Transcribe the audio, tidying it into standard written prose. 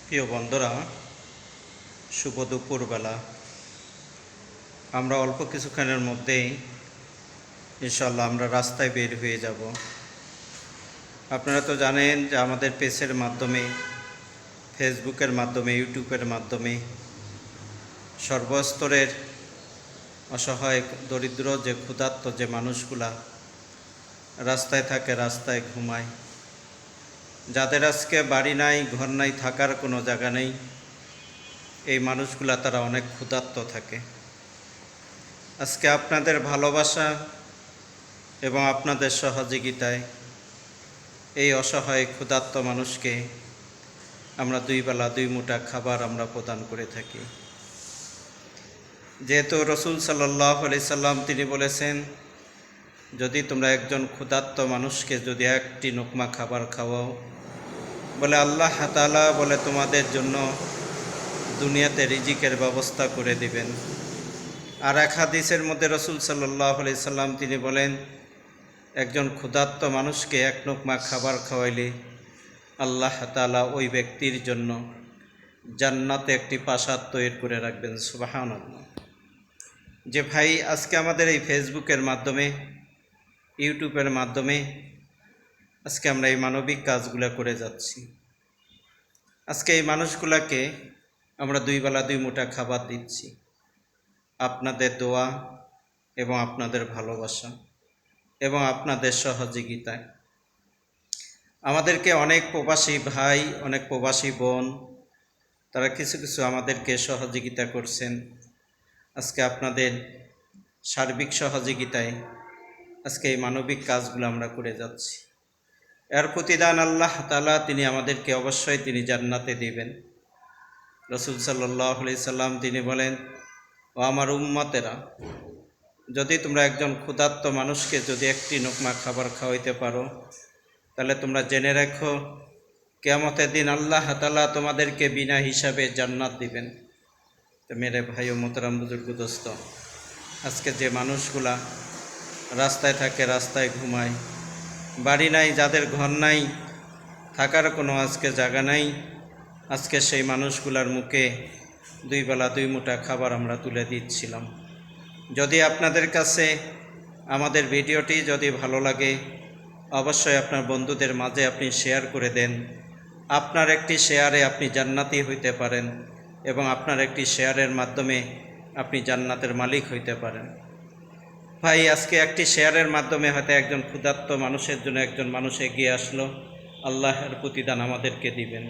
প্রিয় বন্ধুরা, শুভ দুপুরবেলা। আমরা অল্প কিছুক্ষণের মধ্যেই ইনশাল্লাহ আমরা রাস্তায় বের হয়ে যাব। আপনারা তো জানেন যে আমাদের পেজের মাধ্যমে, ফেসবুকের মাধ্যমে, ইউটিউবের মাধ্যমে সর্বস্তরের অসহায়, দরিদ্র, যে ক্ষুধার্ত যে মানুষগুলা রাস্তায় থাকে, রাস্তায় ঘুমায়, যাদের আজকে বাড়ি নাই, ঘর নাই, থাকার কোনো জায়গা নেই, এই মানুষগুলা তারা অনেক ক্ষুধার্ত থাকে। আজকে আপনাদের ভালোবাসা এবং আপনাদের সহযোগিতায় এই অসহায় ক্ষুধার্ত মানুষকে আমরা দুই বেলা দুই মুঠা খাবার আমরা প্রদান করে থাকি। যেহেতু রসুল সাল্লাল্লাহু আলাইহি সাল্লাম তিনি বলেছেন, যদি তোমরা একজন ক্ষুধার্ত মানুষকে যদি একটি লোকমা খাবার খাওয়াও, বলে আল্লাহ তাআলা বলে তোমাদের জন্য দুনিয়াতে রিজিকের ব্যবস্থা করে দিবেন। আর এক হাদিসের মধ্যে রসুল সাল্লাল্লাহু আলাইহি সাল্লাম তিনি বলেন, একজন ক্ষুধার্ত মানুষকে এক লোকমা খাবার খাওয়াইলে আল্লাহ তাআলা ওই ব্যক্তির জন্য জান্নাতে একটি প্রাসাদ তৈরি করে রাখবেন। সুবহানাল্লাহ। যে ভাই, আজকে আমাদের এই ফেসবুকের মাধ্যমে, ইউটিউবের মাধ্যমে আজকে আমরা এই মানবিক কাজগুলো করে যাচ্ছি। আজকে এই মানুষগুলোকে আমরা দুই বেলা দুই মুঠা খাবার দিচ্ছি আপনাদের দোয়া এবং আপনাদের ভালোবাসা এবং আপনাদের সহযোগিতায়। আমাদেরকে অনেক প্রবাসী ভাই, অনেক প্রবাসী বোন, তারা কিছু কিছু আমাদেরকে সহযোগিতা করছেন। আজকে আপনাদের সার্বিক সহযোগিতায় আজকে এই মানবিক কাজগুলো আমরা করে যাচ্ছি। এর প্রতিদান আল্লাহ তাআলা তিনি আমাদেরকে অবশ্যই তিনি জান্নাতে দিবেন। রসুল সাল্লাল্লাহু আলাইহি সাল্লাম তিনি বলেন, ও আমার উম্মতেরা, যদি তোমরা একজন ক্ষুধার্ত মানুষকে যদি একটি লোকমা খাবার খাওয়াইতে পারো, তাহলে তোমরা জেনে রাখো, কিয়ামতের দিন আল্লাহ তাআলা তোমাদেরকে বিনা হিসাবে জান্নাত দিবেন। তো মেরে ভাই ও মোহতারাম বুজুর্গ দোস্ত, আজকে যে মানুষগুলা রাস্তায় থাকে, রাস্তায় ঘুমায়, বাড়ি নাই, যাদের ঘর নাই, থাকার কোনো আজকে জায়গা নাই, আজকে সেই মানুষগুলার মুখে দুই বেলা দুই মুঠা খাবার আমরা তুলে দিচ্ছিলাম। যদি আপনাদের কাছে আমাদের ভিডিওটি যদি ভালো লাগে, অবশ্যই আপনার বন্ধুদের মাঝে আপনি শেয়ার করে দেন। আপনার একটি শেয়ারে আপনি জান্নাতি হইতে পারেন এবং আপনার একটি শেয়ারের মাধ্যমে আপনি জান্নাতের মালিক হইতে পারেন। ভাই, আজকে একটি শেয়ারের মাধ্যমে হয়তো একজন ক্ষুধার্ত মানুষের জন্য একজন মানুষ এগিয়ে আসলো, আল্লাহর প্রতিদান আমাদেরকে দিবেন।